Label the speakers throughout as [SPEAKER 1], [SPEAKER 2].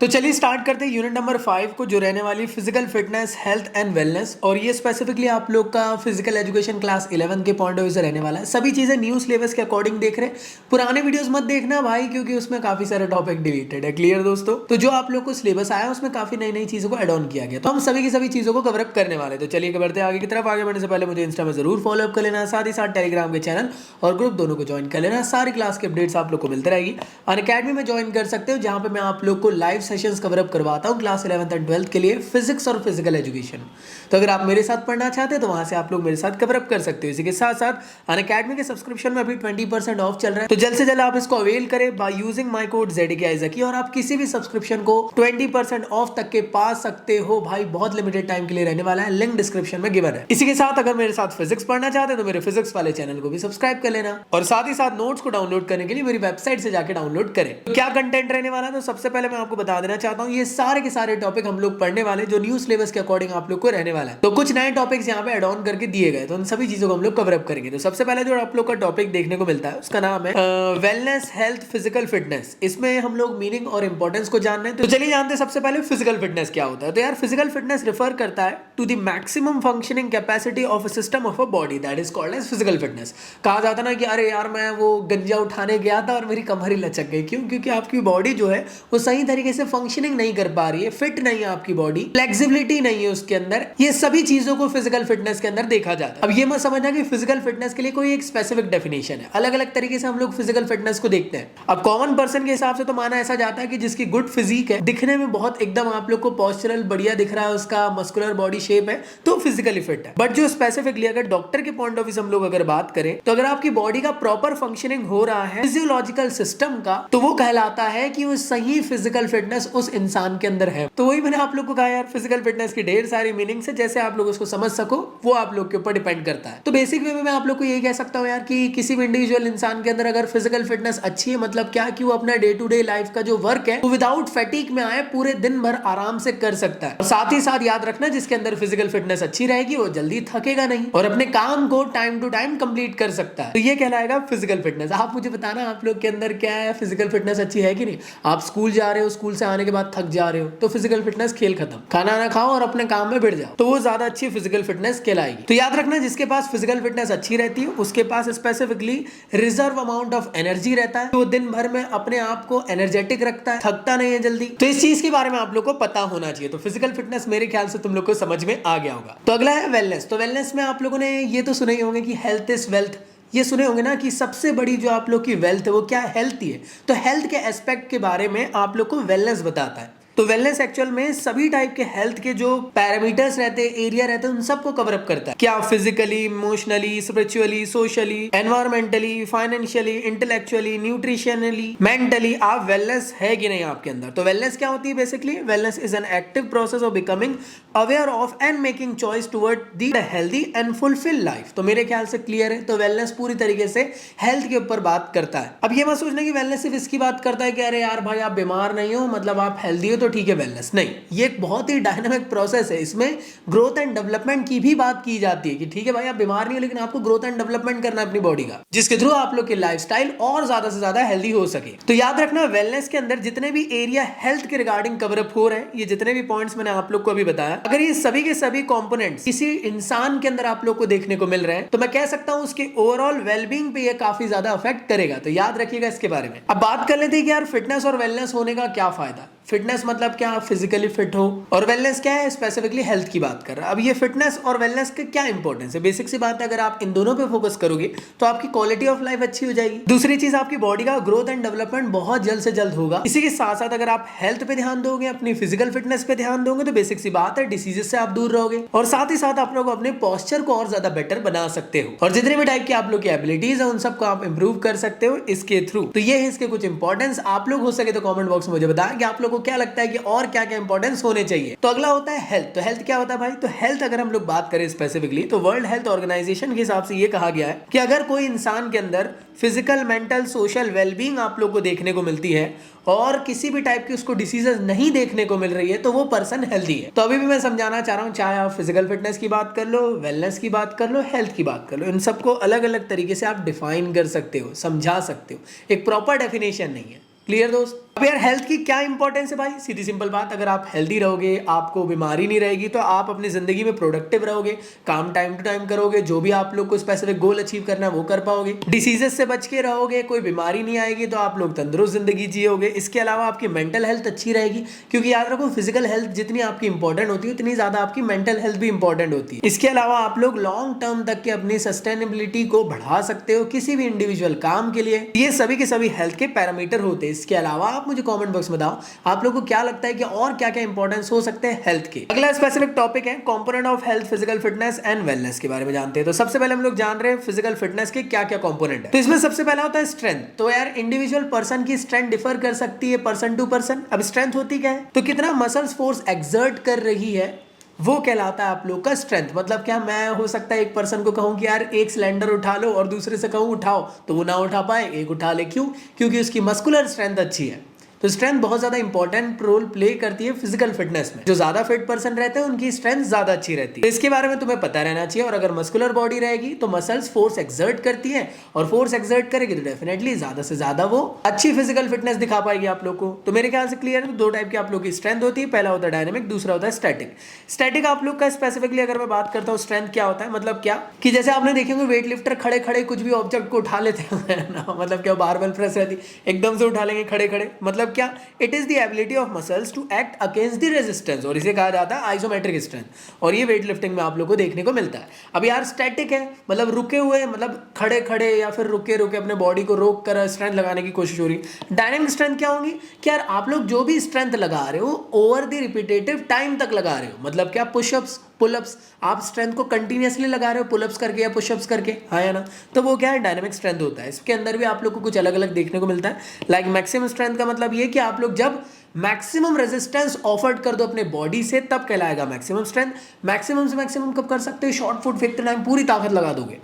[SPEAKER 1] तो चलिए स्टार्ट करते हैं यूनिट नंबर 5 को, जो रहने वाली physical fitness, health and wellness. और ये स्पेसिफिकली आप लोग का फिजिकल एजुकेशन क्लास 11 के पॉइंट ऑफ व्यू से रहने वाला है। सभी चीजें न्यू सिलेबस के अकॉर्डिंग देख रहे हैं। पुराने वीडियोस मत देखना भाई, क्योंकि उसमें काफी सारे टॉपिक डिलीटेड है। क्लियर दोस्तों? तो जो आप लोग को सिलेबस आया उसमें काफी नई नई चीजों को एड ऑन किया गया, तो हम सभी की सभी चीजों को कवर अप करने वाले। तो चलिए बढ़ते हैं आगे की तरफ। आगे बढ़ने से पहले मुझे इंस्टा में जरूर फॉलो अप कर लेना, साथ ही साथ टेलीग्राम के चैनल और ग्रुप दोनों को ज्वाइन कर लेना। सारी क्लास के अपडेट्स आप लोग को मिलते रहेगी। अनअकैडमी में ज्वाइन कर सकते हो, जहां पे मैं आप लोग को लाइव सेशंस कवर अप करवाता हूं क्लास 11th एंड 12th के लिए, फिजिक्स और फिजिकल एजुकेशन। तो अगर आप मेरे साथ पढ़ना चाहते हैं तो वहां से आप लोग मेरे साथ कवर अप कर सकते हो। इसी के साथ साथ अनअकैडमी के सब्सक्रिप्शन में अभी 20% ऑफ चल रहा है, तो जल्द से जल्द आप इसको अवेल करें by using my code ZKIZAKI, और आप किसी भी सब्सक्रिप्शन को 20% ऑफ तक के पा सकते हो भाई। बहुत लिमिटेड टाइम के लिए रहने वाला है, लिंक डिस्क्रिप्शन में गिवन है। इसी के साथ अगर मेरे साथ फिजिक्स पढ़ना चाहते हैं तो मेरे फिजिक्स वाले चैनल को भी सब्सक्राइब कर लेना, और साथ ही साथ नोट्स को डाउनलोड करने के लिए मेरी वेबसाइट से जाकर डाउनलोड करें। तो क्या कंटेंट रहने वाला है, तो सबसे पहले मैं आपको बता देना चाहता हूँ, ये सारे के सारे टॉपिक हम लोग पढ़ने वाले जो न्यू सिलेबस के अकॉर्डिंग आप लोग को रहने वाला है। तो कुछ नए टॉपिक्स यहाँ पे एड ऑन करके दिए गए, तो उन सभी चीजों को हम लोग कवर अप करेंगे। तो सबसे पहले जो आप लोग का टॉपिक देखने को मिलता है उसका नाम है वेलनेस, हेल्थ, फिजिकल फिटनेस। इसमें हम लोग मीनिंग और इंपॉर्टेंस को जानना है। तो चलिए जानते हैं सबसे पहले फिजिकल फिटनेस क्या होता है। तो यार फिजिकल फिटनेस रिफर करता है to the maximum functioning capacity of a system of a body, that is called as physical fitness. कहा जाता ना कि अरे यार मैं वो गंजा उठाने गया था और मेरी कमर ही लचक गई। क्यों? क्योंकि आपकी बॉडी जो है वो सही तरीके से फंक्शनिंग नहीं कर पा रही है, फिट नहीं है आपकी बॉडी, फ्लेक्सिबिलिटी नहीं है उसके अंदर। ये सभी चीजों को फिजिकल फिटनेस के अंदर देखा जाता है। अब ये मत समझना कि फिजिकल फिटनेस के लिए कोई एक स्पेसिफिक डेफिनेशन है, अलग अलग तरीके से हम लोग फिजिकल फिटनेस को देखते हैं। अब कॉमन पर्सन के हिसाब से तो माना ऐसा जाता है कि जिसकी गुड फिजिक है, दिखने में बहुत एकदम आप लोग को पोस्चरल बढ़िया दिख रहा है, उसका मस्कुलर बॉडी शेप है, तो फिजिकली फिट है। बट जो स्पेसिफिकली अगर डॉक्टर के पॉइंट ऑफ व्यू से हम लोग अगर बात करें, तो अगर आपकी बॉडी का प्रॉपर फंक्शनिंग हो रहा है फिजियोलॉजिकल सिस्टम का, तो वो कहलाता है कि वो सही फिजिकल फिटनेस उस इंसान के अंदर है। तो वही मैंने आप लोग को कहा यार, फिजिकल फिटनेस की ढेर सारी मीनिंग्स है, जैसे आप लोग उसको समझ सको वो आप लोग के ऊपर डिपेंड करता है। तो बेसिक वे में मैं आप लोग को यही कह सकता हूँ यार कि किसी भी इंडिविजुअल इंसान के अंदर अगर फिजिकल फिटनेस अच्छी है, मतलब क्या कि वो अपना डे टू डे लाइफ का जो वर्क है वो विदाउट फैटिक में आए पूरे दिन भर आराम से कर सकता है। और साथ ही साथ याद रखना, जिसके अंदर फिजिकल फिटनेस अच्छी रहेगी वो जल्दी थकेगा नहीं और अपने काम को टाइम टू टाइम कंप्लीट कर सकता है। तो ये कहलाएगा फिजिकल फिटनेस। आप मुझे बताना आप लोग के अंदर क्या है, फिजिकल फिटनेस अच्छी है कि नहीं? आप स्कूल जा रहे हो, स्कूल से आने के बाद थक जा रहे हो, तो फिजिकल फिटनेस खेल खत्म, खाना ना खाओ और अपने काम में भिड़ जाओ, तो वो ज्यादा अच्छी फिजिकल फिटनेस कहलाएगी। तो याद रखना, जिसके पास फिजिकल फिटनेस अच्छी रहती है उसके पास specifically reserve amount of energy रहता है, वो दिन भर में अपने आप को एनर्जेटिक रखता है, थकता नहीं है जल्दी। तो इस चीज के बारे में आप लोग को पता होना चाहिए। तो फिजिकल फिटनेस मेरे ख्याल से तुम लोग को समझ में आ गया होगा। तो अगला है वेलनेस। तो वेलनेस में आप लोगों ने ये तो सुने ही होंगे कि हेल्थ इज वेल्थ। ये सुने होंगे ना कि सबसे बड़ी जो आप लोग की वेल्थ है वो क्या है? हेल्थ ही है। तो हेल्थ के एस्पेक्ट के बारे में आप लोग को वेलनेस बताता है। तो वेलनेस एक्चुअल में सभी टाइप के हेल्थ के जो पैरामीटर्स रहते हैं, एरिया रहते हैं, उन सबको कवर अप करता है। क्या physically, emotionally, spiritually, socially, environmentally, financially, intellectually, nutritionally, mentally, आप वेलनेस है कि नहीं आपके अंदर। तो वेलनेस क्या होती है? Basically wellness is an active process of becoming aware of and making choice toward the healthy and fulfil life. तो मेरे ख्याल से क्लियर है। तो वेलनेस पूरी तरीके से हेल्थ के ऊपर बात करता है। अब ये मत सोचना कि वेलनेस सिर्फ इसकी बात करता है कि अरे यार भाई आप बीमार नहीं हो मतलब आप हेल्दी हो तो ठीक है वेलनेस। नहीं, ये एक बहुत ही डायनामिक प्रोसेस है। इसमें ग्रोथ एंड डेवलपमेंट की भी बात की जाती है कि ठीक है भाई आप बीमार नहीं हो, लेकिन आपको ग्रोथ एंड डेवलपमेंट करना है अपनी बॉडी का, जिसके थ्रू आप लोग की लाइफस्टाइल और ज्यादा से ज्यादा हेल्दी हो सके। तो याद रखना, वेलनेस के अंदर जितने भी एरिया हेल्थ के रिगार्डिंग कवर अप हो रहे हैं, ये जितने भी पॉइंट्स मैंने आप लोग को अभी बताया, अगर ये सभी के सभी कंपोनेंट्स किसी इंसान के अंदर आप लोग को देखने को मिल रहे हैं, तो मैं कह सकता हूं उसके ओवरऑल वेलबींग पे ये काफी ज्यादा अफेक्ट करेगा। तो याद रखिएगा इसके बारे में। अब बात कर लेते हैं कि यार फिटनेस और वेलनेस होने का क्या फायदा। फिटनेस मतलब क्या? फिजिकली फिट हो, और वेलनेस क्या है? स्पेसिफिकली हेल्थ की बात कर रहा है। अब ये फिटनेस और वेलनेस के क्या इंपॉर्टेंस है? बेसिक सी बात है, अगर आप इन दोनों पे फोकस करोगे तो आपकी क्वालिटी ऑफ लाइफ अच्छी हो जाएगी। दूसरी चीज, आपकी बॉडी का ग्रोथ एंड डेवलपमेंट बहुत जल्द से जल्द होगा। इसी के साथ साथ अगर आप हेल्थ पे ध्यान दोगे, अपनी फिजिकल फिटनेस पे ध्यान दोगे, तो बेसिक सी बात है डिसीजेस से आप दूर रहोगे, और साथ ही साथ आप लोग अपने पोस्चर को और ज्यादा बेटर बना सकते हो, और जितने भी टाइप की आप लोग की एबिलिटीज है उन सबको आप इंप्रूव कर सकते हो इसके थ्रू। तो ये है इसके कुछ इंपॉर्टेंस। आप लोग हो सके तो कमेंट बॉक्स में मुझे बताएं कि आप लोग को क्या लगता है कि और क्या क्या इंपॉर्टेंस होने चाहिए। तो अगला होता है हेल्थ। तो हेल्थ क्या होता है भाई? तो हेल्थ अगर हम लोग बात करें स्पेसिफिकली, तो वर्ल्ड हेल्थ ऑर्गेनाइजेशन के हिसाब से ये कहा गया है कि अगर कोई इंसान के अंदर फिजिकल, मेंटल, सोशल वेलबींग आप लोग को देखने को मिलती है और किसी भी टाइप की उसको डिसीजेस नहीं देखने को मिल रही है, तो वो पर्सन हेल्दी है। तो अभी भी मैं समझाना चाह रहा हूं, चाहे आप फिजिकल फिटनेस की बात कर लो, वेलनेस की बात कर लो, हेल्थ की बात कर लो, इन सबको अलग अलग तरीके से आप डिफाइन कर सकते हो, समझा सकते हो। एक प्रॉपर डेफिनेशन नहीं है। क्लियर दोस्त। अब यार हेल्थ की क्या इंपॉर्टेंस है भाई, सीधी सिंपल बात, अगर आप हेल्दी रहोगे, आपको बीमारी नहीं रहेगी, तो आप अपनी जिंदगी में प्रोडक्टिव रहोगे, काम टाइम टू टाइम करोगे, जो भी आप लोग को स्पेसिफिक गोल अचीव करना है वो कर पाओगे, डिसीजेस से बच के रहोगे, कोई बीमारी नहीं आएगी, तो आप लोग तंदुरुस्त जिंदगी जियोगे। इसके अलावा आपकी मेंटल हेल्थ अच्छी रहेगी, क्योंकि याद रखो फिजिकल हेल्थ जितनी आपकी इंपॉर्टेंट होती है उतनी ज्यादा आपकी मेंटल हेल्थ भी इंपॉर्टेंट होती है। इसके अलावा आप लोग लॉन्ग टर्म तक के अपनी सस्टेनेबिलिटी को बढ़ा सकते हो किसी भी इंडिविजुअल काम के लिए। ये सभी के सभी हेल्थ के पैरामीटर होते हैं। इसके अलावा आप मुझे कमेंट बॉक्स में बताओ आप लोगों को क्या लगता है कि और क्या क्या इंपॉर्टेंस हो सकते हैं हेल्थ के। अगला स्पेसिफिक टॉपिक है component of health, physical fitness and wellness के बारे में जानते हैं। तो सबसे पहले हम लोग जान रहे हैं फिजिकल फिटनेस के क्या क्या कंपोनेंट है। तो इसमें सबसे पहला होता है स्ट्रेंथ। तो यार इंडिविजुअल पर्सन की स्ट्रेंथ डिफर कर सकती है पर्सन टू पर्सन। अब स्ट्रेंथ होती क्या है, तो कितना मसल्स फोर्स एक्सर्ट कर रही है वो कहलाता है आप लोग का स्ट्रेंथ। मतलब क्या, मैं हो सकता है एक पर्सन को कहूं कि यार एक सिलेंडर उठा लो और दूसरे से कहूं उठाओ, तो वो ना उठा पाए, एक उठा ले। क्यों? क्योंकि उसकी मस्कुलर स्ट्रेंथ अच्छी है। तो स्ट्रेंथ बहुत ज्यादा इंपॉर्टेंट रोल प्ले करती है फिजिकल फिटनेस में। जो ज्यादा फिट पर्सन रहते हैं उनकी स्ट्रेंथ ज्यादा अच्छी रहती है, तो इसके बारे में तुम्हें पता रहना चाहिए। और अगर मस्कुलर बॉडी रहेगी तो मसल्स फोर्स एक्सर्ट करती है, और फोर्स एक्सर्ट करेगी तो डेफिनेटली ज्यादा से ज्यादा वो अच्छी फिजिकल फिटनेस दिखा पाएगी आप लोग को। तो मेरे ख्याल से क्लियर है। दो टाइप की आप लोग की स्ट्रेंथ होती है, पहला होता है डायनेमिक, दूसरा होता है स्टैटिक। स्टैटिक आप लोग का स्पेसिफिकली अगर मैं बात करता हूँ स्ट्रेंथ क्या होता है, मतलब क्या कि जैसे आपने देखे होंगे वेट लिफ्टर खड़े खड़े कुछ भी ऑब्जेक्ट को उठा लेते हैं ना, मतलब क्या बारबेल प्रेस रहती एकदम से उठा लेंगे खड़े खड़े, मतलब क्या, it is the ability of muscles to act against the resistance, और इसे कहा जाता है आइसोमेट्रिक स्ट्रेंथ। और ये वेट लिफ्टिंग में आप लोगों को देखने को मिलता है। अब यार स्टैटिक है, मतलब रुके हुए, मतलब खड़े खड़े या फिर रुके रुके अपने बॉडी को रोक कर स्ट्रेंथ लगाने की कोशिश हो रही है। डायनेमिक स्ट्रेंथ क्या होगी कि यार आप लोग जो भी स्ट्रेंथ लगा रहे हो ओवर द रिपीटेटिव टाइम तक लगा रहे हो। मतलब क्या, पुशअप्स पुलअप्स, आप स्ट्रेंथ को कंटिन्यूअसली लगा रहे हो पुलअप्स करके या पुशअप्स करके, हाँ या ना, तो वो क्या है, डायनेमिक स्ट्रेंथ होता है। इसके अंदर भी आप लोग को कुछ अलग अलग देखने को मिलता है। लाइक मैक्सिमम स्ट्रेंथ का मतलब ये कि आप लोग जब मैक्सिमम रेजिस्टेंस ऑफर्ड कर दो अपने बॉडी से तब कहलाएगा मैक्सिमम स्ट्रेंथ। मैक्सिमम से मैक्सिमम कब कर सकते हो, शॉर्ट फुट फेंकते टाइम पूरी ताकत लगा दोगे।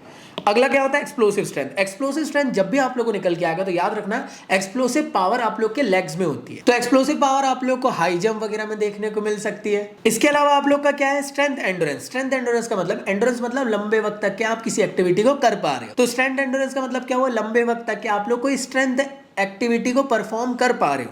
[SPEAKER 1] अगला क्या होता है, एक्सप्लोसिव स्ट्रेंथ। एक्सप्लोसिव स्ट्रेंथ जब भी आप लोग को निकल के आएगा तो याद रखना एक्सप्लोसिव पावर आप लोग के लेग्स में होती है। तो एक्सप्लोसिव पावर आप लोग को हाई जंप वगैरह में देखने को मिल सकती है। इसके अलावा आप लोग का क्या है, स्ट्रेंथ एंडोरेंस। स्ट्रेंथ एंडोरेंस का मतलब, एंडोरेंस मतलब लंबे वक्त तक के आप किसी एक्टिविटी को कर पा रहे हो। तो स्ट्रेंथ एंडोरेंस का मतलब क्या हुआ, लंबे वक्त तक के आप लोग कोई स्ट्रेंथ एक्टिविटी को परफॉर्म कर पा रहे हो।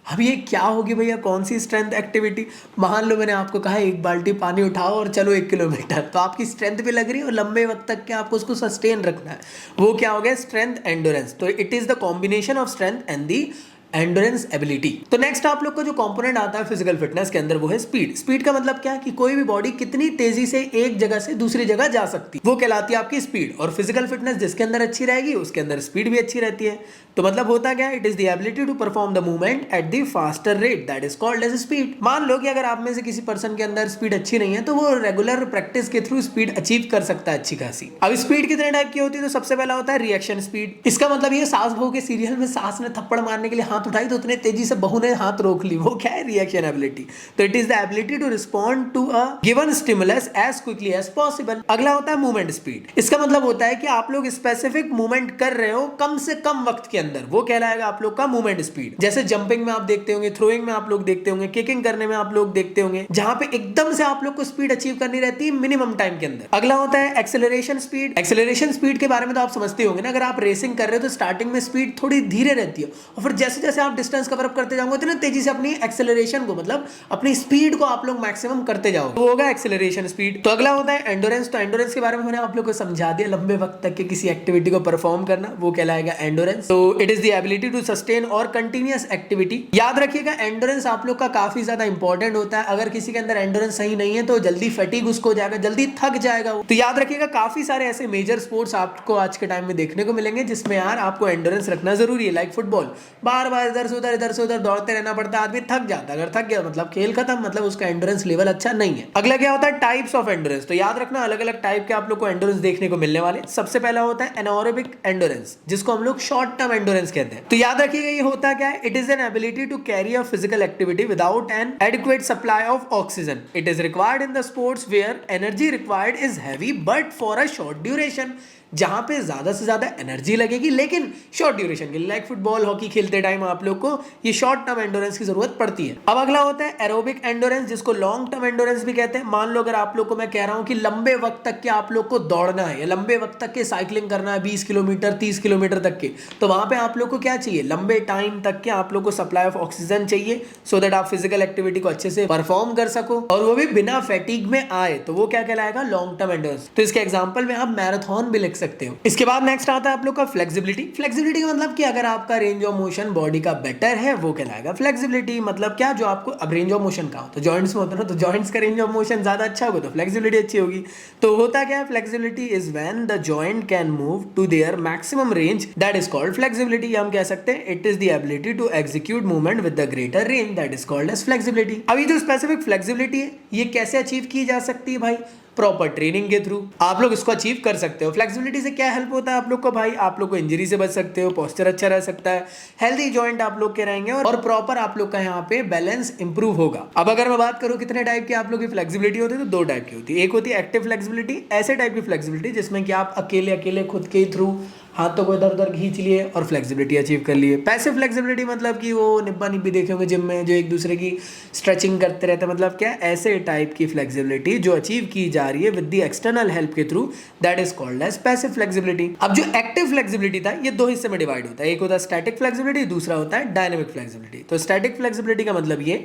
[SPEAKER 1] अब ये क्या होगी भैया, कौन सी स्ट्रेंथ एक्टिविटी। मान लो मैंने आपको कहा एक बाल्टी पानी उठाओ और चलो 1 किलोमीटर, तो आपकी स्ट्रेंथ भी लग रही है और लंबे वक्त तक के आपको उसको सस्टेन रखना है। वो क्या हो गया, स्ट्रेंथ एंडोरेंस। तो it is the combination of strength and the endurance ability. तो नेक्स्ट आप लोग का जो कंपोनेंट आता है फिजिकल फिटनेस के अंदर वो है स्पीड। स्पीड का मतलब क्या है कि कोई भी बॉडी कितनी तेजी से एक जगह से दूसरी जगह जा सकती है, वो कहलाती है आपकी स्पीड। और फिजिकल फिटनेस जिसके अंदर अच्छी रहेगी उसके अंदर स्पीड भी अच्छी रहती है। तो मतलब होता क्या है, it is the ability to perform the movement at the faster rate, that is called as speed. मान लो कि अगर आप में से किसी पर्सन के अंदर स्पीड अच्छी नहीं है तो वो रेगुलर प्रैक्टिस के थ्रू स्पीड अचीव कर सकता है अच्छी खासी। अब स्पीड कितने टाइप की होती है, तो सबसे पहला होता है रिएक्शन स्पीड। इसका मतलब ये सास बहू के सीरियल में सास ने थप्पड़ मारने के लिए हाथ उठाई तो उतने तेजी से बहू ने हाथ रोक ली, वो क्या है, रिएक्शन एबिलिटी। तो it is the ability to respond to a given stimulus as quickly as possible. अगला होता है मूवमेंट स्पीड। इसका मतलब होता है कि आप लोग स्पेसिफिक मूवमेंट कर रहे हो कम से कम वक्त के अंदर, वो कहलाएगा आप लोग का मूवमेंट स्पीड। जैसे जंपिंग में आप देखते होंगे, थ्रोइंग में आप लोग देखते होंगे, किकिंग करने में आप लोग देखते होंगे, जहां पे एकदम से आप लोग को स्पीड अचीव करनी रहती है मिनिमम टाइम के अंदर। अगला होता है एक्सेलरेशन स्पीड। एक्सेलरेशन स्पीड के बारे में तो आप समझते होंगे ना, अगर आप रेसिंग कर रहे हो तो स्टार्टिंग में स्पीड थोड़ी धीरे रहती है और फिर जैसे जैसे आप डिस्टेंस कवर अप करते जाओगे तो तेजी से अपनी एक्सेलरेशन को, मतलब अपनी स्पीड को आप लोग मैक्सिमम करते जाओ, तो होगा एक्सेलरेशन स्पीड। तो अगला होता है एंडोरेंस। तो एंडोरेंस के बारे में मैंने आप लोग को समझा दिया, लंबे वक्त तक के किसी एक्टिविटी को परफॉर्म करना, वो कहलाएगा एंडोरेंस। तो it is the ability to sustain और कंटिन्यूअस एक्टिविटी। याद रखिएगा एंडोरेंस आप लोग का काफी ज्यादा इंपॉर्टेंट होता है। अगर किसी के अंदर एंडोरेंस सही नहीं है तो जल्दी फटीग उसको हो जाएगा, जल्दी थक जाएगा। तो याद रखिएगा काफी सारे ऐसे मेजर स्पोर्ट्स आपको आज के टाइम में देखने को मिलेंगे जिसमें यार आपको एंडोरेंस रखना जरूरी है। लाइक फुटबॉल, बार बार इधर से उधर दौड़ते रहना पड़ता है, आदमी थक जाता है। अगर थक गया मतलब खेल खत्म, मतलब उसका एंडोरेंस लेवल अच्छा नहीं है। अगला क्या होता है, टाइप्स ऑफ एंडोरेंस। तो याद रखना अलग अलग टाइप के आप लोग को एंडोरेंस देखने को मिलने वाले। सबसे पहला होता है एनारोबिक एंडोरेंस, जिसको हम लोग शॉर्ट टर्म एंडोरेंस कहते हैं। तो याद रखिएगा ये होता क्या है, it is an ability to carry a physical activity without an adequate supply of oxygen. It is required in the sports where energy required is heavy but for a short duration. जहां पे ज्यादा से ज्यादा energy लगेगी लेकिन short duration के लिए, like football hockey खेलते टाइम आप लोग को ये शॉर्ट टर्म एंडोरेंस की जरूरत पड़ती है। अब अगला होता है एरोबिक एंडोरेंस, जिसको लॉन्ग टर्म एंडोरेंस भी कहते हैं। मान लो अगर आप लोग को मैं कह रहा हूं कि लंबे वक्त तक के आप लोग को दौड़ना है या लंबे वक्त तक के साइकिलिंग करना है 20 किलोमीटर 30 किलोमीटर तक के, तो वहां पे आप लोग को क्या चाहिए, लंबे टाइम तक के आप लोग को सप्लाई ऑफ ऑक्सीजन चाहिए, सो दैट आप फिजिकल एक्टिविटी को अच्छे से परफॉर्म कर सको और वो भी बिना फैटिग में आए, तो वो क्या कहलाएगा, लॉन्ग टर्म एंडोरेंस। तो इसके एग्जांपल में आप मैराथन भी लिख सकते हो। इसके बाद नेक्स्ट आता है आप लोग का फ्लेक्सिबिलिटी। फ्लेक्सिबिलिटी का मतलब कि अगर आपका रेंज ऑफ मोशन बॉडी का बेटर है वो कहलाएगा फ्लेक्सिबिलिटी। मतलब क्या, जो आपको अब रेंज ऑफ मोशन का हो तो जॉइंट्स में होता है ना, तो जॉइंट्स का रेंज ऑफ मोशन ज्यादा अच्छा होगा तो फ्लेक्सिबिलिटी अच्छी होगी। तो होता क्या है, flexibility is when the joint can move to their maximum range, that is called flexibility. हम कह सकते हैं it is the ability to execute movement with the greater range, that is called as flexibility. अभी जो specific flexibility है ये कैसे achieve की जा सकती है भाई, प्रॉपर ट्रेनिंग के थ्रू आप लोग इसको अचीव कर सकते हो। फ्लेक्सिबिलिटी से क्या हेल्प होता है आप लोग को भाई, आप लोग को इंजरी से बच सकते हो, पोस्चर अच्छा रह सकता है, हेल्दी जॉइंट आप लोग के रहेंगे और प्रॉपर आप लोग का यहाँ पे बैलेंस इंप्रूव होगा। अब अगर मैं बात करूँ कितने टाइप की आप लोग की फ्लेक्सिबिलिटी होती है, तो दो टाइप की होती है। एक होती है एक्टिव फ्लेक्सिबिलिटी, ऐसे टाइप की फ्लेक्सिबिलिटी जिसमें कि आप अकेले अकेले खुद के थ्रू हाथों को इधर उधर खींच लिए और फ्लेक्सिबिलिटी अचीव कर लिए। पैसिव फ्लेक्सिबिलिटी मतलब कि वो निब्बा निब्बी देखे होंगे जिम में, जो एक दूसरे की स्ट्रेचिंग करते रहते हैं, मतलब क्या, ऐसे टाइप की फ्लेक्सिबिलिटी जो अचीव की जा रही है विद द एक्सटर्नल हेल्प के थ्रू, that is called as passive flexibility. अब जो एक्टिव फ्लेक्सिबिलिटी था ये दो हिस्से में डिवाइड होता है, एक होता है स्टैटिक फ्लेक्सिबिलिटी, दूसरा होता है डायनेमिक फ्लेक्सिबिलिटी। तो स्टैटिक फ्लेक्सिबिलिटी का मतलब ये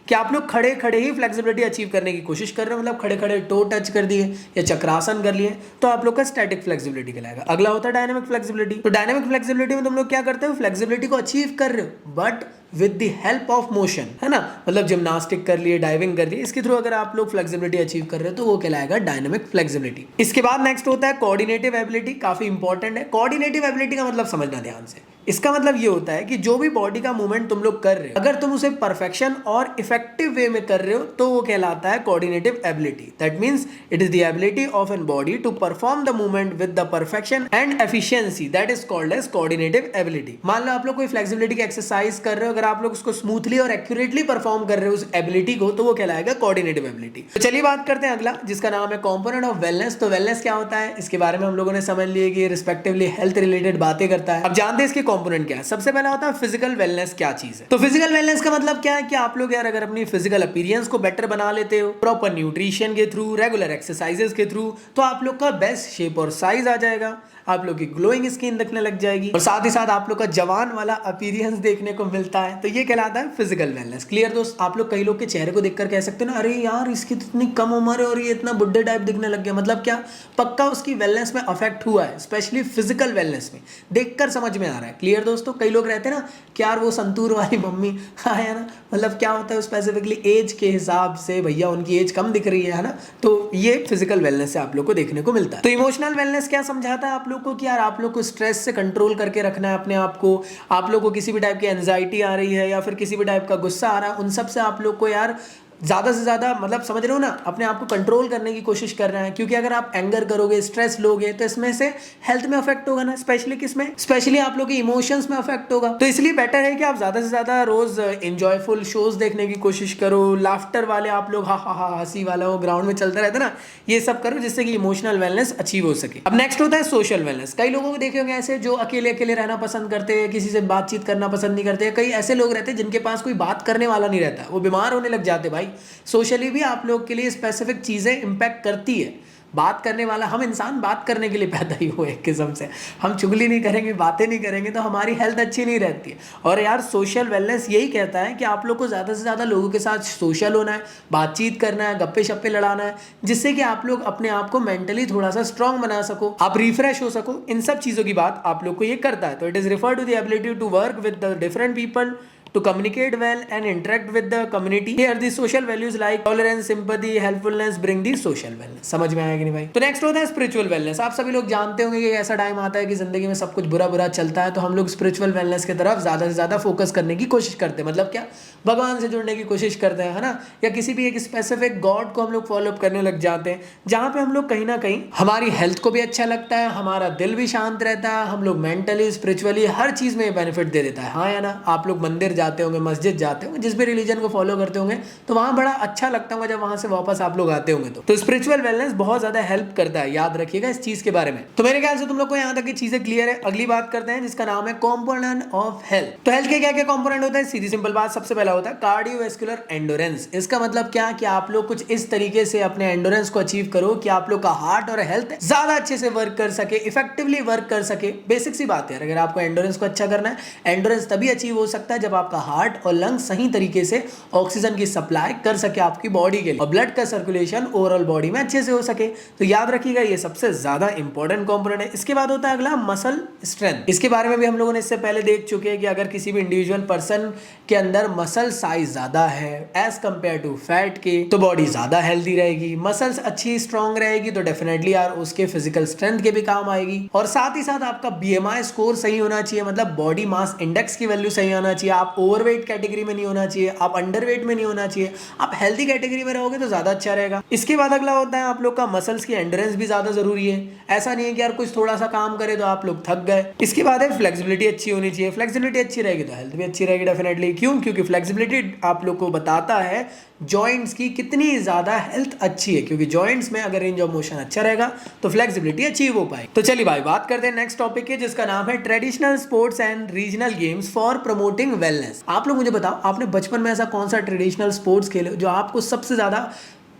[SPEAKER 1] कि आप लोग खड़े खड़े ही फ्लेक्सिबिलिटी अचीव करने की कोशिश कर रहे हो, मतलब खड़े खड़े टो टच कर दिए या चक्रासन कर लिए, तो आप लोग का स्टैटिक फ्लेक्सिबिलिटी कहलाएगा। अगला होता है डायनेमिक फ्लेक्सिबिलिटी। तो डायनेमिक फ्लेक्सिबिलिटी में तुम लोग क्या करते हो, फ्लेक्सिबिलिटी को अचीव कर रहे हो but with the help of motion, है ना, मतलब जिम्नास्टिक कर लिए, डाइविंग कर लिए, इसके थ्रू अगर आप लोग फ्लेक्सिबिलिटी अचीव कर रहे हो तो वो कहलाएगा डायनेमिक फ्लेक्सिबिलिटी। इसके बाद नेक्स्ट होता है कोऑर्डिनेटिव एबिलिटी, काफी इंपॉर्टेंट है। कोऑर्डिनेटिव एबिलिटी का मतलब समझना ध्यान से, इसका मतलब ये होता है कि जो भी बॉडी का मूवमेंट तुम लोग कर रहे हो, अगर तुम उसे परफेक्शन और इफेक्टिव वे में कर रहे हो तो वो कहलाता है coordinative ability. That means it is the ability of an body to perform the movement with the perfection and efficiency, that is called as coordinative ability. मान लो आप लोग कोई फ्लेक्सिबिलिटी की एक्सरसाइज कर रहे हो, अगर आप लोग उसको स्मूथली और एक्यूरेटली परफॉर्म कर रहे हो उस एबिलिटी को, तो वो कहलाएगा कोऑर्डिनेटिव एबिलिटी। तो चलिए बात करते हैं अगला, जिसका नाम है कंपोनेंट ऑफ वेलनेस। तो वेलनेस क्या होता है, इसके बारे में हम लोगों ने समझ लिया कि रिस्पेक्टिवली हेल्थ रिलेटेड बातें करता है। अब जानते हैं इसके कंपोनेंट क्या है। सबसे पहला होता है फिजिकल वेलनेस, क्या चीज है। तो फिजिकल वेलनेस का मतलब क्या है कि आप लोग यार अगर अपनी फिजिकल अपीयरेंस को बेटर बना लेते हो प्रॉपर न्यूट्रिशन के थ्रू, रेगुलर एक्सरसाइजेस के थ्रू, तो आप लोग का बेस्ट शेप और साइज आ जाएगा, आप लोग की ग्लोइंग स्किन दिखने लग जाएगी और साथ ही साथ आप लोग का जवान वाला अपीयरेंस देखने को मिलता है। तो ये कहलाता है फिजिकल वेलनेस। क्लियर दोस्त, आप लोग कई लोग के चेहरे को देखकर कह सकते हो ना, अरे यार इसकी तो इतनी कम उम्र है और ये इतना बुड्ढे टाइप दिखने लग गया, मतलब क्या, पक्का उसकी वेलनेस में अफेक्ट हुआ है, स्पेशली फिजिकल वेलनेस में देखकर समझ में आ रहा है। क्लियर दोस्तों, कई लोग रहते हैं ना कि यार वो संतूर वाली मम्मी, हाँ है ना, मतलब क्या होता है स्पेसिफिकली एज के हिसाब से भैया उनकी एज कम दिख रही है ना, तो ये फिजिकल वेलनेस से आप लोग को देखने को मिलता है। तो इमोशनल वेलनेस क्या समझाता है आप लोग को कि यार आप लोग को स्ट्रेस से कंट्रोल करके रखना है अपने आप को, आप लोग को किसी भी टाइप की एंजाइटी आ रही है या फिर किसी भी टाइप का गुस्सा आ रहा है, उन सब से आप लोग को यार ज़्यादा से ज़्यादा, मतलब समझ रहे हो ना, अपने आप को कंट्रोल करने की कोशिश कर रहे हैं, क्योंकि अगर आप एंगर करोगे, स्ट्रेस लोगे, तो इसमें से हेल्थ में अफेक्ट होगा ना, स्पेशली किसमें, स्पेशली आप लोग के इमोशंस में अफेक्ट होगा। तो इसलिए बेटर है कि आप ज़्यादा से ज़्यादा रोज एंजॉयफुल शोज देखने की कोशिश करो, लाफ्टर वाले आप लोग हा हा हा हंसी वाला वो ग्राउंड में चलता रहता है ना, ये सब करो जिससे कि इमोशनल वेलनेस अचीव हो सके। अब नेक्स्ट होता है सोशल वेलनेस। कई लोगों को देखे होंगे ऐसे जो अकेले अकेले रहना पसंद करते हैं, किसी से बातचीत करना पसंद नहीं करते। कई ऐसे लोग रहते हैं जिनके पास कोई बात करने वाला नहीं रहता, वो बीमार होने लग जाते भाई। सोशली भी आप लोग के लिए स्पेसिफिक चीजें इंपैक्ट करती है। बात करने वाला, हम इंसान बात करने के लिए पैदा ही हुए एक किस्म से, हम चुगली नहीं करेंगे, बातें नहीं करेंगे तो हमारी हेल्थ अच्छी नहीं रहती है। और यार सोशल वेलनेस यही कहता है कि आप लोग को ज़्यादा से ज़्यादा लोगों के साथ सोशल होना है, बातचीत करना है, गप्पे शप्पे लड़ाना है, जिससे कि आप लोग अपने आप को मेंटली थोड़ा सा स्ट्रांग बना सको, आप रिफ्रेश हो सको। इन सब चीज़ों की बात आप लोग को ये करता है। तो it is refer to the ability to work with the different people, to communicate well and interact with the community. Here the social values like tolerance, sympathy, helpfulness bring the social wellness. समझ में आया कि नहीं भाई। तो next होता है spiritual wellness. आप सभी लोग जानते होंगे कि ऐसा टाइम आता है कि जिंदगी में सब कुछ बुरा बुरा चलता है, तो हम लोग स्पिरिचुअल वेलनेस की तरफ ज्यादा से ज्यादा फोकस करने की कोशिश करते हैं। मतलब क्या, भगवान से जुड़ने की कोशिश करते हैं, है ना, या किसी भी एक स्पेसिफिक गॉड को हम लोग फॉलो अप करने लग जाते हैं, जहाँ पे हम लोग कहीं ना कहीं हमारी हेल्थ को भी अच्छा लगता है, हमारा दिल भी शांत रहता है, हम लोग मेंटली स्पिरिचुअली हर चीज में बेनिफिट दे देता है। हाँ या ना, आप लोग मंदिर जाते होंगे, मस्जिद जाते होंगे, जिस भी रिलीजन को फॉलो करते होंगे, तो वहाँ बड़ा अच्छा लगता होगा जब वहाँ से वापस आप लोग आते होंगे। तो स्पिरिचुअल वेलनेस बहुत ज्यादा हेल्प करता है, याद रखिएगा इस चीज के बारे में। तो मेरे ख्याल से तुम लोग को यहाँ तक की चीजें क्लियर है। अगली बात करते हैं जिसका नाम है कॉम्पोनेंट ऑफ हेल्थ। तो हेल्थ के क्या क्या कॉम्पोनेंट होता है? सीधी सिंपल बात, सबसे पहला होता है कार्डियोवैस्कुलर एंडोरेंस। इसका मतलब क्या कि आप लोग कुछ इस तरीके से अपने एंडोरेंस को अचीव करो कि आप लोग का हार्ट और हेल्थ ज्यादा अच्छे से वर्क कर सके, इफेक्टिवली वर्क कर सके। बेसिक सी बात है, अगर आपको एंडोरेंस को अच्छा करना है, एंडोरेंस तभी अचीव हो सकता है जब आपका हार्ट और लंग सही तरीके से ऑक्सीजन की सप्लाई कर सके आपकी बॉडी के लिए, और ब्लड का सर्कुलेशन ओवरऑल बॉडी में अच्छे से हो सके। तो याद रखिएगा ये सबसे ज्यादा इंपॉर्टेंट कंपोनेंट है। इसके बाद होता है अगला मसल स्ट्रेंथ। इसके बारे में भी हम लोगों ने इससे पहले देख चुके हैं कि अगर किसी भी इंडिविजुअल पर्सन के अंदर मसल साइज ज्यादा है एज कंपेयर टू फैट के, तो बॉडी ज्यादा हेल्दी रहेगी, मसल्स अच्छी स्ट्रांग रहेगी, तो डेफिनेटली यार उसके फिजिकल स्ट्रेंथ के भी काम आएगी। और साथ ही साथ आपका बीएमआई स्कोर सही होना चाहिए, मतलब बॉडी मास इंडेक्स की वैल्यू सही आना चाहिए। आप ओवरवेट कैटेगरी में नहीं होना चाहिए, आप अंडरवेट में नहीं होना चाहिए, आप हेल्दी कैटेगरी में रहोगे तो ज्यादा अच्छा रहेगा। इसके बाद अगला होता है आप लोग का मसल्स की एंड्योरेंस भी ज्यादा जरूरी है। ऐसा नहीं है कि यार कुछ थोड़ा सा काम करे तो आप लोग थक गए। इसके बाद है फ्लेक्सिबिलिटी अच्छी होनी चाहिए। फ्लेक्सिबिलिटी अच्छी रहेगी तो हेल्थ भी अच्छी रहेगी डेफिनेटली। क्यों? क्योंकि फ्लेक्सिबिलिटी आप लोग को बताता है जॉइंट्स की कितनी ज्यादा हेल्थ अच्छी है, क्योंकि जॉइंट्स में अगर रेंज ऑफ मोशन अच्छा रहेगा तो फ्लेक्सिबिलिटी अचीव हो पाएगी। तो चलिए भाई बात करते हैं नेक्स्ट टॉपिक के, जिसका नाम है traditional sports and regional games for promoting wellness. आप लोग मुझे बताओ, आपने बचपन में ऐसा कौन सा ट्रेडिशनल स्पोर्ट्स खेले जो आपको सबसे ज्यादा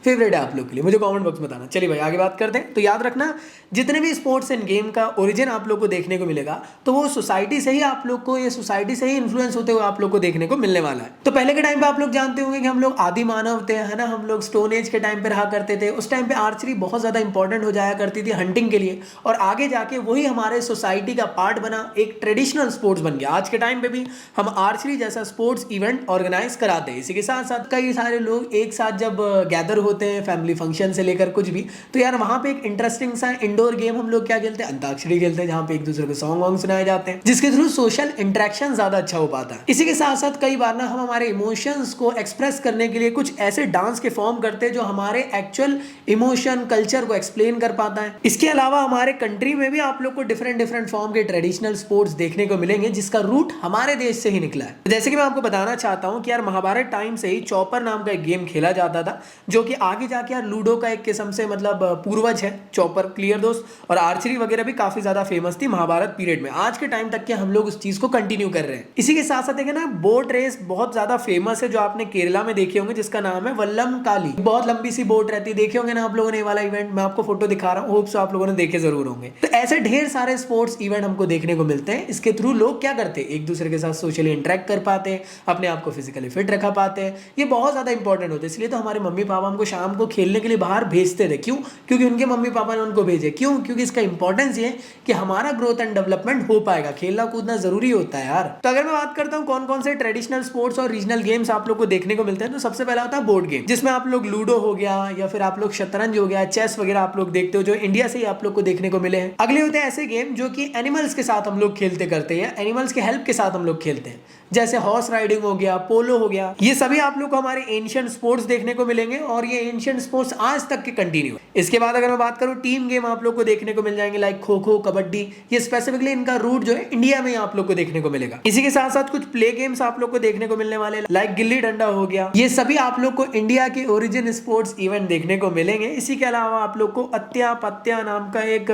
[SPEAKER 1] फेवरेट है आप लोग के लिए? मुझे कमेंट बॉक्स में बताना। चलिए भाई आगे बात करते हैं। तो याद रखना, जितने भी स्पोर्ट्स एंड गेम का ओरिजिन आप लोग को देखने को मिलेगा तो वो सोसाइटी से ही आप लोग को, ये सोसाइटी से ही इन्फ्लुएंस होते हुए आप लोग को देखने को मिलने वाला है। तो पहले के टाइम पे आप लोग जानते होंगे कि हम लोग आदि मानव थे, है ना, हम लोग स्टोन एज के टाइम पे रहा करते थे। उस टाइम पे आर्चरी बहुत ज्यादा इंपॉर्टेंट हो जाया करती थी हंटिंग के लिए, और आगे जाके वही हमारे सोसाइटी का पार्ट बना, एक ट्रेडिशनल स्पोर्ट्स बन गया। आज के टाइम पे भी हम आर्चरी जैसा स्पोर्ट्स इवेंट ऑर्गेनाइज कराते हैं। इसी के साथ साथ कई सारे लोग एक साथ जब गैदर होते हैं, फैमिली फंक्शन से लेकर कुछ भी, तो यार वहां पे एक इंटरेस्टिंग सा इंडोर गेम हम लोग क्या खेलते हैं, अंताक्षरी खेलते हैं, जहां पे एक दूसरे को सॉन्ग वॉन्ग सुनाए जाते हैं, जिसके थ्रू सोशल इंटरेक्शन ज्यादा अच्छा हो पाता है। इसी के साथ साथ कई बार ना हम हमारे इमोशंस को एक्सप्रेस करने के लिए कुछ ऐसे डांस के फॉर्म करते हैं जो हमारे एक्चुअल इमोशन कल्चर को एक्सप्लेन कर पाता है। इसके अलावा हमारे कंट्री में भी आप लोग को डिफरेंट डिफरेंट फॉर्म के ट्रेडिशनल स्पोर्ट्स देखने को मिलेंगे, जिसका रूट हमारे देश से ही निकला है। जैसे कि मैं आपको बताना चाहता हूं कि यार महाभारत टाइम से ही चॉपर नाम का एक गेम खेला जाता था, जो कि आगे जाके यार लूडो का एक किस्म से मतलब पूर्वज है चॉपर, क्लियर दोस्त। और आर्चरी वगैरह भी काफी ज्यादा फेमस थी महाभारत पीरियड में। आज के टाइम तक के हम लोग उस चीज को कंटिन्यू कर रहे हैं। इसी के साथ साथ देखें ना, बोट रेस बहुत ज्यादा फेमस है, जो आपने केरला में देखे होंगे, जिसका नाम है वल्लम काली। बहुत लंबी सी बोट रहती है, देखे होंगे ना आप लोगों ने वाला इवेंट। मैं आपको फोटो दिखा रहा हूँ, होप सो आप लोगों ने देखे जरूर होंगे। तो ऐसे ढेर सारे स्पोर्ट्स इवेंट हमको देखने को मिलते हैं। इसके थ्रू लोग क्या करते हैं, एक दूसरे के साथ सोशली इंटरेक्ट कर पाते हैं, अपने आप को फिजिकली फिट रखा पाते हैं। ये बहुत ज्यादा इंपॉर्टेंट होता है। इसलिए तो हमारे मम्मी पापा हमको शाम को खेलने के लिए बाहर भेजते थे। क्यों? क्योंकि उनके मम्मी पापा ने उनको भेजे। क्यों? क्योंकि इसका इंपॉर्टेंस ये कि हमारा ग्रोथ एंड डेवलपमेंट हो पाएगा। खेलना कूदना जरूरी होता है यार। तो अगर मैं बात करता हूँ कौन कौन से ट्रेडिशनल स्पोर्ट्स और रीजनल गेम्स आप लोग को देखने को मिलते हैं, तो सबसे पहला होता है बोर्ड गेम, जिसमें आप लोग लूडो हो गया, या फिर आप लोग शतरंज हो गया, चेस वगैरह आप लोग देखते हो, जो इंडिया से ही आप लोग को देखने को मिले हैं। अगले होते हैं ऐसे गेम जो कि एनिमल्स के साथ हम लोग खेलते करते हैं, एनिमल्स के हेल्प के साथ हम लोग खेलते हैं, जैसे हॉर्स राइडिंग हो गया, पोलो हो गया। ये सभी आप लोग को हमारे एंशिएंट स्पोर्ट्स देखने को मिलेंगे, और ये एंशिएंट स्पोर्ट्स आज तक के कंटिन्यू है। इसके बाद अगर मैं बात करूं, टीम गेम आप लोग को देखने को मिल जाएंगे, लाइक खो खो, कबड्डी। ये स्पेसिफिकली इनका रूट जो है इंडिया में आप लोग को देखने को मिलेगा। इसी के साथ साथ कुछ प्ले गेम्स आप लोग को देखने को मिलने वाले, लाइक गिल्ली डंडा हो गया। ये सभी आप लोग को इंडिया के ओरिजिन स्पोर्ट्स इवेंट देखने को मिलेंगे। इसी के अलावा आप लोग को अत्या पत्या नाम का एक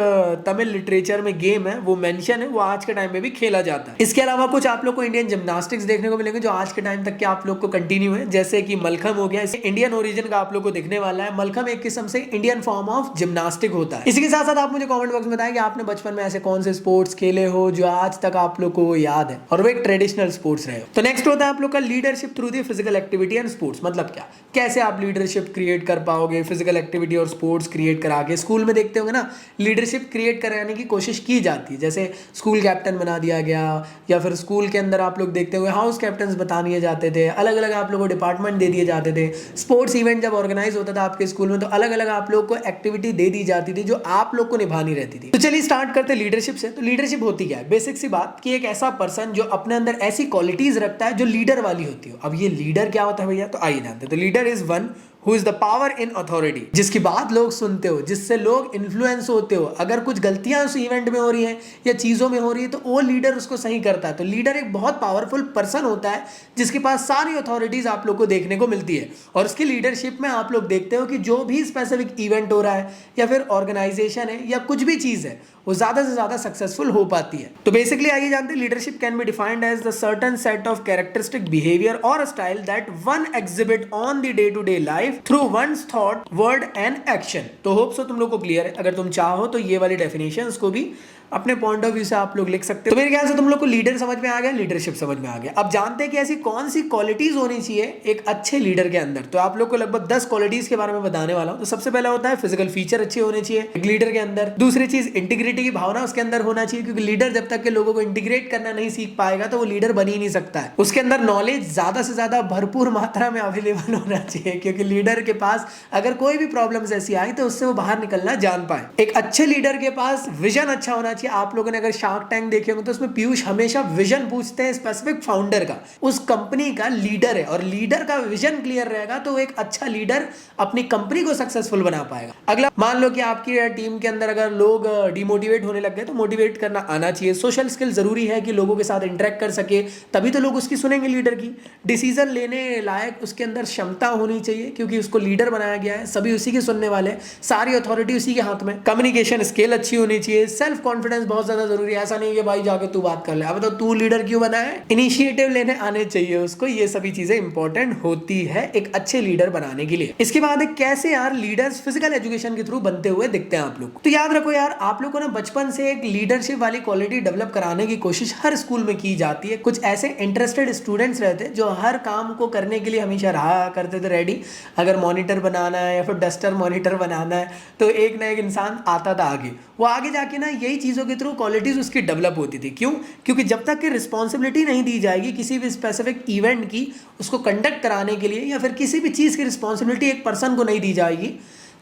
[SPEAKER 1] तमिल लिटरेचर में गेम है, वो मेंशन है, वो आज के टाइम में भी खेला जाता है। इसके अलावा कुछ आप लोग को इंडियन जिम्नास्टिक्स देखने को मिलेंगे, जो आज के टाइम तक के आप लोग को कंटिन्यू है, जैसे कि मलखम हो गया। इसे इंडियन ओरिजिन का आप लोग को दिखने वाला है। मलखम एक किस्म से इंडियन फॉर्म ऑफ जिम्नास्टिक होता है। इसी के साथ साथ आप मुझे कमेंट बॉक्स में बताएं कि आपने बचपन में ऐसे कौन से स्पोर्ट्स खेले हो जो आज तक आप लोग को याद है और वो एक ट्रेडिशनल स्पोर्ट्स रहे हो। तो नेक्स्ट होता है आप लोग का leadership through the physical activity and sports. मतलब क्या, कैसे आप लीडरशिप क्रिएट कर पाओगे फिजिकल एक्टिविटी और स्पोर्ट्स क्रिएट करा के। स्कूल में देखते होंगे ना, लीडरशिप क्रिएट कराने की कोशिश की जाती है, जैसे स्कूल कैप्टन बना दिया गया, या फिर स्कूल के अंदर आप लोग देखते हुए हाउस कैप्टन बता दिए जाते थे, अलग अलग आप लोगों को डिपार्टमेंट दे दिए जाते थे। स्पोर्ट्स इवेंट जब ऑर्गेनाइज होता था आपके स्कूल में, तो अलग अलग आप लोग को एक्टिविटी दे दी जाती थी जो आप लोग को निभानी रहती थी। तो चलिए स्टार्ट करते हैं लीडरशिप से। तो लीडरशिप होती क्या है? बेसिक सी बात कि एक ऐसा पर्सन जो अपने अंदर ऐसी क्वालिटीज रखता है जो लीडर वाली होती हो। अब ये लीडर क्या होता है भैया, तो आइए जानते हैं। तो leader is one who is the power in authority, जिसकी बात लोग सुनते हो, जिससे लोग इन्फ्लुएंस होते हो। अगर कुछ गलतियां उस इवेंट में हो रही हैं या चीजों में हो रही है तो वो लीडर उसको सही करता है। तो लीडर एक बहुत पावरफुल पर्सन होता है जिसके पास सारी अथॉरिटीज आप लोग को देखने को मिलती है, और उसकी लीडरशिप में आप लोग देखते हो कि जो भी स्पेसिफिक इवेंट हो रहा है या फिर ऑर्गेनाइजेशन है या कुछ भी चीज है वो ज्यादा से ज्यादा सक्सेसफुल हो पाती है। तो बेसिकली आइए जानते हैं, leadership can be defined as the certain set of characteristic behaviour और style that one exhibit on the day to day life through one's thought, word and action. तो होप सो तुम लोग को क्लियर है। अगर तुम चाहो तो ये वाली डेफिनेशंस को भी अपने पॉइंट ऑफ व्यू से आप लोग लिख सकते हो। तो मेरे ख्याल से तुम लोग को लीडर समझ में आ गया, लीडरशिप समझ में आ गया। अब जानते हैं कि ऐसी कौन सी क्वालिटीज होनी चाहिए एक अच्छे लीडर के अंदर। तो आप लोग को लगभग 10 क्वालिटीज के बारे में बताने वाला हूं। तो सबसे पहला होता है फिजिकल फीचर अच्छे होने चाहिए एक लीडर के अंदर। दूसरी चीज इंटीग्रिटी की भावना उसके अंदर होना चाहिए, क्योंकि लीडर जब तक के लोगों को इंटीग्रेट करना नहीं सीख पाएगा तो वो लीडर बन ही नहीं सकता है। उसके अंदर नॉलेज ज्यादा से ज्यादा भरपूर मात्रा में अवेलेबल होना चाहिए, क्योंकि लीडर के पास अगर कोई भी प्रॉब्लम ऐसी आई तो उससे वो बाहर निकलना जान पाए। एक अच्छे लीडर के पास विजन अच्छा होना चाहिए। आप लोगों ने अगर शार्क टैंक देखे होंगे तो उसमें पीयूष हमेशा विजन पूछते हैं स्पेसिफिक फाउंडर का, उस कंपनी का लीडर है, और लीडर का विजन क्लियर रहेगा तो एक अच्छा लीडर अपनी कंपनी को सक्सेसफुल बना पाएगा। अगला, मान लो कि आपकी टीम के अंदर अगर लोग डिमोटिवेट होने लग गए तो मोटिवेट करना आना चाहिए। सोशल स्किल जरूरी है कि लोगों के साथ इंटरेक्ट कर सके, तभी तो लोग उसकी सुनेंगे लीडर की। डिसीजन लेने लायक उसके अंदर क्षमता होनी चाहिए, क्योंकि उसको लीडर बनाया गया है, सभी उसी के सुनने वाले, सारी अथॉरिटी उसी के हाथ में। कम्युनिकेशन स्किल अच्छी होनी चाहिए। सेल्फ कॉन्फिडेंस बहुत ज्यादा जरूरी है। ऐसा नहीं कि भाई जाके तू बात कर ले, अब तो तू लीडर क्यों बना है। इनिशिएटिव लेने आने चाहिए उसको। ये सभी चीजें इंपॉर्टेंट होती है एक अच्छे लीडर बनाने के लिए। इसके बाद कैसे यार लीडर्स फिजिकल एजुकेशन के थ्रू बनते हुए दिखते हैं आप लोग। तो याद रखो यार, आप लोग को ना बचपन से एक लीडरशिप वाली क्वालिटी डेवलप कराने की कोशिश हर स्कूल में की जाती है। कुछ ऐसे इंटरेस्टेड स्टूडेंट्स रहते हैं जो हर काम को करने के लिए हमेशा रहा करते थे रेडी। अगर मॉनिटर बनाना है या फिर डस्टर मॉनिटर बनाना है तो एक ना एक इंसान आता था आगे। वो आगे जाके ना यही चीजों के थ्रू क्वालिटीज उसकी डेवलप होती थी। क्यों? क्योंकि जब तक कि रिस्पॉन्सिबिलिटी नहीं दी जाएगी किसी भी स्पेसिफिक इवेंट की, उसको कंडक्ट कराने के लिए, या फिर किसी भी चीज की रिस्पॉन्सिबिलिटी एक पर्सन को नहीं दी जाएगी,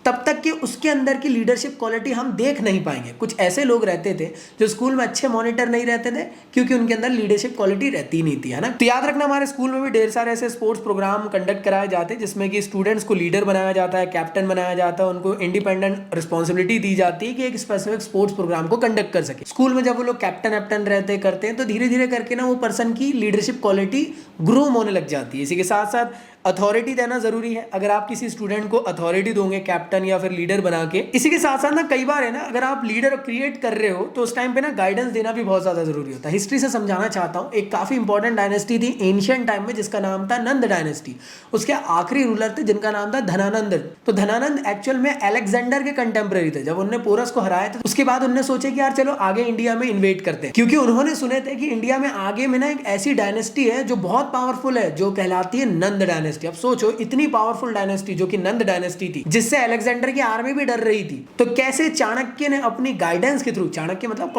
[SPEAKER 1] तब तक कि उसके अंदर की लीडरशिप क्वालिटी हम देख नहीं पाएंगे। कुछ ऐसे लोग रहते थे जो स्कूल में अच्छे मॉनिटर नहीं रहते थे, क्योंकि उनके अंदर लीडरशिप क्वालिटी रहती नहीं थी, है ना। तो याद रखना, हमारे स्कूल में भी ढेर सारे ऐसे स्पोर्ट्स प्रोग्राम कंडक्ट कराए जाते हैं जिसमें कि स्टूडेंट्स को लीडर बनाया जाता है, कैप्टन बनाया जाता है, उनको इंडिपेंडेंट रिस्पॉन्सिबिलिटी दी जाती है कि एक स्पेसिफिक स्पोर्ट्स प्रोग्राम को कंडक्ट कर सके। स्कूल में जब वो लोग कैप्टन वैप्टन रहते करते हैं तो धीरे धीरे करके ना वो पर्सन की लीडरशिप क्वालिटी ग्रूम होने लग जाती है। इसी के साथ साथ अथॉरिटी देना जरूरी है। अगर आप किसी स्टूडेंट को अथॉरिटी दोगे कैप्टन या फिर लीडर बना के, इसी के साथ साथ ना कई बार है ना, अगर आप लीडर क्रिएट कर रहे हो तो उस टाइम पे ना गाइडेंस देना भी बहुत ज्यादा जरूरी होता है। हिस्ट्री से समझाना चाहता हूँ, एक काफी इंपॉर्टेंट डायनेस्टी थी एंशिएंट टाइम में जिसका नाम था नंद डायनेस्टी। उसके आखिरी रूलर थे जिनका नाम था धनानंद। तो धनानंद एक्चुअल में अलेक्जेंडर के कंटेम्पररी थे। जब उन्होंने पोरस को हराया था उसके बाद उन्होंने सोचे कि यार चलो आगे इंडिया में इन्वेट करते हैं, क्योंकि उन्होंने सुने थे कि इंडिया में आगे में ना एक ऐसी डायनेस्टी है जो बहुत पावरफुल है, जो कहलाती है नंद डायनेस्टी। अब सोचो, इतनी पावरफुल डायनेस्टी जो कि नंद डायनेस्टी थी, जिससे अलेक्जेंडर की आर्मी भी डर रही थी, तो कैसे चाणक्य ने अपनी गाइडेंस के थ्रू, चाणक्य मतलब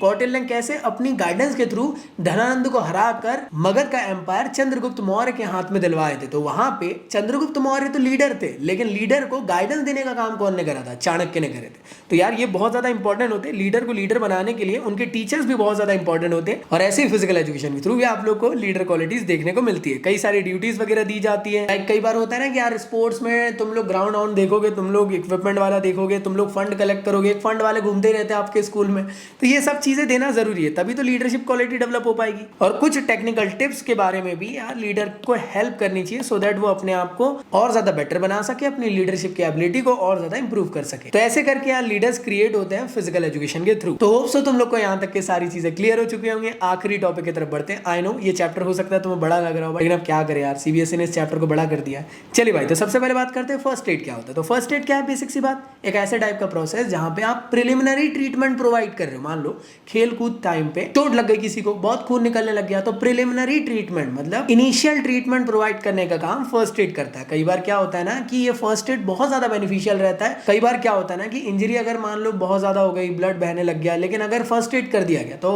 [SPEAKER 1] कौटिल्य कैसे अपनी गाइडेंस के थ्रू धनानंद को हराकर मगध का एम्पायर चंद्रगुप्त मौर्य के हाथ में दिलवाए थे। तो वहां पे चंद्रगुप्त मौर्य तो लीडर थे, लेकिन लीडर को गाइडेंस देने का काम कौन ने करा था? चाणक्य ने करे थे। तो यार ये बहुत ज्यादा इंपॉर्टेंट होते हैं। लीडर को लीडर बनाने के लिए उनके टीचर्स भी बहुत ज्यादा इंपॉर्टेंट होते हैं, और ऐसे ही फिजिकल एजुकेशन के थ्रू भी आप लोग को लीडर क्वालिटीज देखने को मिलती है। कई सारी ड्यूटीज वगैरह दी जाती है। कई बार होता है ना कि यार स्पोर्ट्स में तुम लोग ग्राउंड आउट देखोगे, तुम लोग इक्विपमेंट वाला देखोगे, तुम लोग फंड कलेक्ट करोगे, फंड वाले घूमते रहते हैं आपके स्कूल में। तो ये सब चीजें देना जरूरी है, तभी तो लीडरशिप क्वालिटी डेवलप हो पाएगी। और कुछ टेक्निकल टिप्स के बारे में भी यार लीडर को हेल्प करनी चाहिए, सो दैट वो अपने आप को और ज्यादा बेटर बना सके, अपनी लीडरशिप की एबिलिटी को और ज्यादा इंप्रूव कर सके। तो ऐसे करके यार लीडर्स क्रिएट होते हैं फिजिकल एजुकेशन के थ्रू। तो होप सो तुम लोग को यहाँ तक के सारी चीजें क्लियर हो चुकी होंगी। आखिरी टॉपिक की तरफ बढ़ते हैं। आई नो ये चैप्टर हो सकता है तुम्हें बड़ा लग रहा होगा, लेकिन अब क्या करें यार, सीबीएसई ने इस चैप्टर को बड़ा कर दिया है। चलिए भाई, तो सबसे पहले बात करते हैं फर्स्ट एड क्या होता है। तो फर्स्ट एड क्या है? बेसिक सी बात, एक ऐसे टाइप का प्रोसेस जहां पे आप प्रिलिमिनरी ट्रीटमेंट प्रोवाइड कर रहे हो। मान लो खेल कूद टाइम पे चोट लग गई, किसी को बहुत खून निकलने लग गया, तो प्रिलिमिनरी ट्रीटमेंट मतलब इनिशियल ट्रीटमेंट प्रोवाइड करने का काम फर्स्ट एड करता है। कई बार क्या होता है ना कि ये फर्स्ट एड बहुत ज्यादा बेनिफिशियल रहता है। कई बार क्या होता है ना कि इंजरी अगर मान लो बहुत ज्यादा हो गई, ब्लड बहने लग गया, लेकिन अगर फर्स्ट एड कर दिया गया तो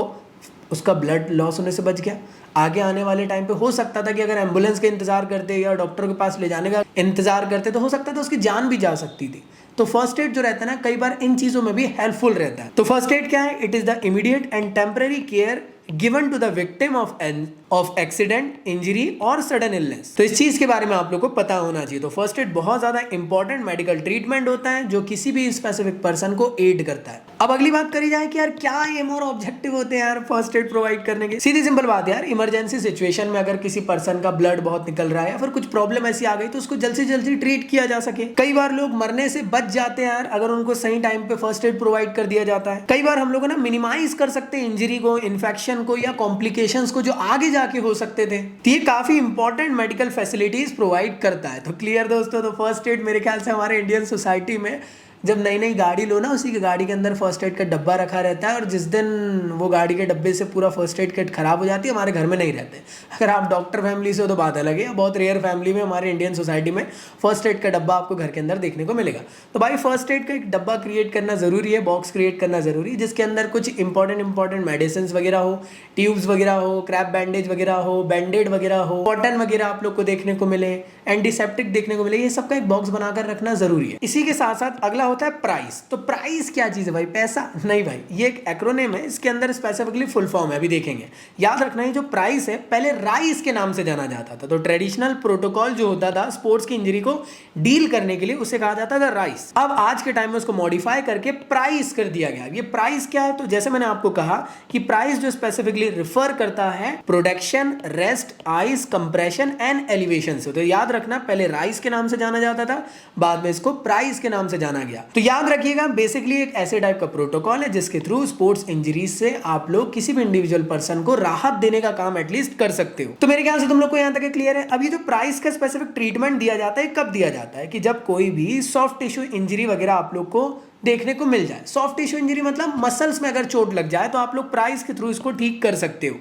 [SPEAKER 1] उसका ब्लड लॉस होने से बच गया। आगे आने वाले टाइम पे हो सकता था कि अगर एम्बुलेंस के इंतजार करते या डॉक्टर के पास ले जाने का इंतजार करते तो हो सकता था उसकी जान भी जा सकती थी। तो फर्स्ट एड जो रहता है ना, कई बार इन चीजों में भी हेल्पफुल रहता है। तो फर्स्ट एड क्या है? It is the immediate and temporary care given to the victim of accident, injury और सडन इलनेस। तो इस चीज के बारे में आप लोग को पता होना चाहिए। तो फर्स्ट एड बहुत ज्यादा इंपॉर्टेंट मेडिकल ट्रीटमेंट होता है जो किसी भी स्पेसिफिक पर्सन को एड करता है। अब अगली बात करी जाए कि यार क्या एम और ऑब्जेक्टिव होते हैं यार फर्स्ट एड प्रोवाइड करने के। सीधी सिंपल बात है यार, इमरजेंसी सिचुएशन में अगर किसी पर्सन का ब्लड बहुत निकल रहा है या फिर कुछ प्रॉब्लम ऐसी आ गई तो उसको जल्द से जल्दी ट्रीट किया जा सके। कई बार लोग मरने से बच जाते हैं यार अगर उनको सही टाइम पे फर्स्ट एड प्रोवाइड कर दिया जाता है। कई बार हम लोग ना मिनिमाइज कर सकते हैं इंजरी को, इन्फेक्शन को या कॉम्प्लिकेशंस को जो आगे जाके हो सकते थे। तो ये काफी इंपॉर्टेंट मेडिकल फैसिलिटीज प्रोवाइड करता है। तो क्लियर दोस्तों, तो फर्स्ट एड मेरे ख्याल से हमारे इंडियन सोसाइटी में जब नई नई गाड़ी लो ना, उसी की गाड़ी के अंदर फर्स्ट एड का डब्बा रखा रहता है और जिस दिन वो गाड़ी के डब्बे से पूरा फर्स्ट एड किट खराब हो जाती है, हमारे घर में नहीं रहते। अगर आप डॉक्टर फैमिली से हो तो बात अलग है, बहुत रेयर फैमिली में हमारे इंडियन सोसाइटी में फर्स्ट एड का डब्बा आपको घर के अंदर देखने को मिलेगा। तो भाई फर्स्ट एड का एक डब्बा क्रिएट करना जरूरी है, बॉक्स क्रिएट करना जरूरी है, जिसके अंदर कुछ इंपॉर्टेंट मेडिसिन वगैरह हो, ट्यूब्स वगैरह हो, क्रैप बैंडेज वगैरह हो, बैंडेड वगैरह हो, कॉटन वगैरह आप लोग को देखने को मिले, एंटीसेप्टिक देखने को मिले, ये सबका एक बॉक्स बनाकर रखना जरूरी है। इसी के साथ साथ अगला होता है प्राइस। तो प्राइस क्या चीज है भाई? पैसा नहीं भाई, ये एक एक्रोनिम है, इसके अंदर स्पेसिफिकली फुल फॉर्म है, अभी देखेंगे। याद रखना है जो प्राइस है पहले राइस के नाम से जाना जाता था। तो ट्रेडिशनल प्रोटोकॉल जो होता था स्पोर्ट्स की इंजरी को डील करने के लिए, उसे कहा जाता था राइस। अब आज के टाइम में उसको मॉडिफाई करके प्राइस कर दिया गया। ये प्राइस क्या है? तो जैसे मैंने आपको कहा कि प्राइस जो स्पेसिफिकली रिफर करता है production, rest, ice, compression and elevation से। तो याद रखना पहले राइस के नाम से जाना जाता था, बाद में इसको प्राइस के नाम से जाना गया। तो याद रखिएगा बेसिकली एक ऐसे टाइप का प्रोटोकॉल है जिसके थ्रू स्पोर्ट्स इंजरीज से आप लोग किसी भी इंडिविजुअल पर्सन को राहत देने का काम एटलीस्ट कर सकते हो। तो मेरे ख्याल से तुम लोग को यहां तक क्लियर है। अब ये जो प्राइस का स्पेसिफिक ट्रीटमेंट दिया जाता है, कब दिया जाता है? कि जब कोई भी सॉफ्ट टिश्यू इंजरी वगैरह आप लोग को देखने को मिल जाए। सॉफ्ट टिश्यू इंजरी मतलब मसल्स में अगर चोट लग जाए तो आप लोग प्राइस के थ्रू इसको ठीक कर सकते हो।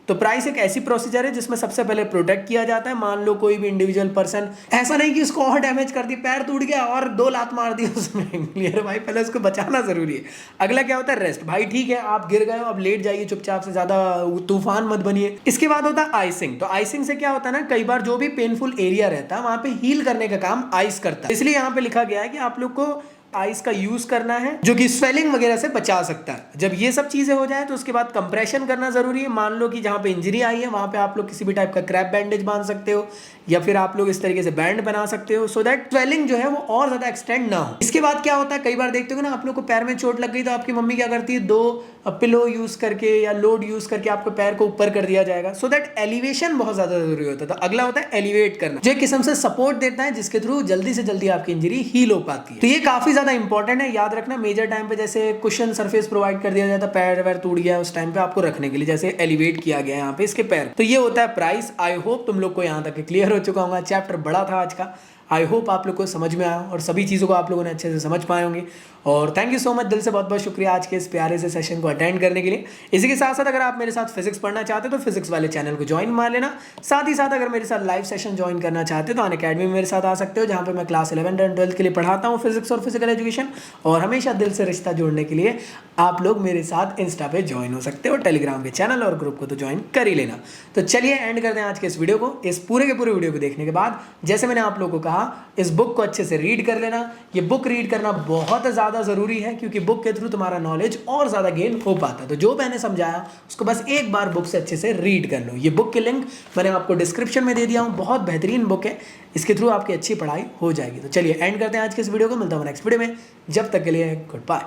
[SPEAKER 1] तो प्राइस एक ऐसी प्रोसीजर है जिसमें सबसे पहले प्रोटेक्ट किया जाता है। मान लो कोई भी इंडिविजुअल पर्सन, ऐसा नहीं कि उसको और डैमेज कर दी, पैर टूट गया और 2 लात मार दी उसमें, क्लियर भाई, पहले उसको बचाना जरूरी है। अगला क्या होता है? रेस्ट। भाई ठीक है आप गिर गए हो, अब लेट जाइए चुपचाप से, ज्यादा तूफान मत बनिए। इसके बाद होता है आइसिंग। तो आइसिंग से क्या होता है ना, कई बार जो भी पेनफुल एरिया रहता है वहां पे हील करने का काम आइस करता है। इसलिए यहाँ पे लिखा गया है कि आप लोग को आइस का यूज करना है जो कि स्वेलिंग वगैरह से बचा सकता है। जब ये सब चीजें हो जाए तो उसके बाद कंप्रेशन करना जरूरी है। मान लो कि जहां पे इंजरी आई है वहां पे आप लोग किसी भी टाइप का क्रैप बैंडेज बांध सकते हो या फिर आप लोग इस तरीके से बैंड बना सकते हो सो दैट स्वेलिंग जो है वो और ज्यादा एक्सटेंड ना हो। इसके बाद क्या होता है, कई बार देखते हो ना आप लोग को पैर में चोट लग गई तो आपकी मम्मी क्या करती है, 2 पिलो यूज करके या लोड यूज करके आपको पैर को ऊपर कर दिया जाएगा सो दैट एलिवेशन बहुत ज्यादा जरूरी होता है। तो अगला होता है एलिवेट करना, जो एक किस्म से सपोर्ट देता है जिसके थ्रू जल्दी से जल्दी आपकी इंजरी हील हो पाती है। तो ये काफी ज्यादा इंपॉर्टेंट है। याद रखना मेजर टाइम पे जैसे कुशन सरफेस प्रोवाइड कर दिया जाता है, पैर वैर टूट गया उस टाइम पे आपको रखने के लिए, जैसे एलिवेट किया गया यहाँ पे इसके पैर। तो ये होता है प्राइस। आई होप तुम लोग को यहाँ तक क्लियर हो चुका होगा। चैप्टर बड़ा था आज का, आई होप आप लोग को समझ में आया और सभी चीज़ों को आप लोगों ने अच्छे से समझ पाए होंगे। और थैंक यू सो मच, दिल से बहुत बहुत शुक्रिया आज के इस प्यारे से सेशन को अटेंड करने के लिए। इसी के साथ साथ अगर आप मेरे साथ फिजिक्स पढ़ना चाहते हो तो फिजिक्स वाले चैनल को ज्वाइन मार लेना। साथ ही साथ अगर मेरे साथ लाइव सेशन ज्वाइन करना चाहते हो तो अनअकैडमी में मेरे साथ आ सकते हो, जहाँ पे मैं क्लास 11 और 12 के लिए पढ़ाता हूँ फिजिक्स और फिजिकल एजुकेशन। और हमेशा दिल से रिश्ता जोड़ने के लिए आप लोग मेरे साथ इंस्टा पे ज्वाइन हो सकते हो, टेलीग्राम के चैनल और ग्रुप को तो ज्वाइन कर ही लेना। तो चलिए एंड करते हैं आज के इस वीडियो को। इस पूरे के पूरे वीडियो को देखने के बाद जैसे मैंने आप लोगों को कहा, इस बुक को अच्छे से रीड कर लेना। ये बुक रीड करना बहुत ज़्यादा ज़रूरी है क्योंकि बुक के थ्रू तुम्हारा नॉलेज और ज़्यादा गेन हो पाता है। तो जो मैंने समझाया उसको बस एक बार बुक से अच्छे से रीड कर लो। ये बुक के लिंक मैंने आपको डिस्क्रिप्शन में दे दिया हूँ, बहुत बेहतरीन बुक है, इसके थ्रू आपकी अच्छी पढ़ाई हो जाएगी। तो चलिए एंड करते हैं आज के इस वीडियो को, मिलता हूँ नेक्स्ट वीडियो में, जब तक के लिए गुड बाय।